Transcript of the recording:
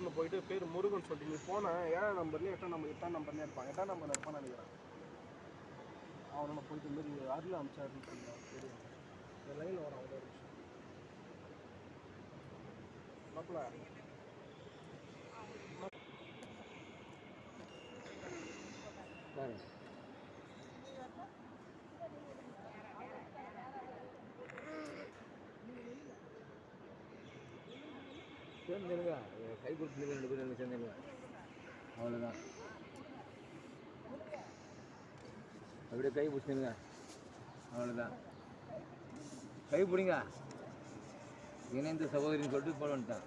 ரோட்டில் போயிட்டு பேர் முருகன் சொல்லிட்டு நீ போனேன் 7ஆம் நம்பர்லேயே 8ஆம் நம்பர்லேயே இருப்பான் 8ஆம் நம்பரில் இருப்பான்னு நினைக்கிறேன். அவனை போயிட்டு மாரி அருள் அமிச்சாருன்னு சொன்னான். தெரியும் லைனில் வரான் அவ்வளோ விஷயம் மாப்பிள்ள சேர்ந்துருங்க கை கொடுத்துருங்க 2 பேரும் சேர்ந்துருங்க அவ்வளோதான். அப்படியே கை பிடிச்சிருங்க அவ்வளோதான். கை பிடிங்க இணைந்த சகோதரின்னு சொல்லிட்டு போட வந்துட்டான்.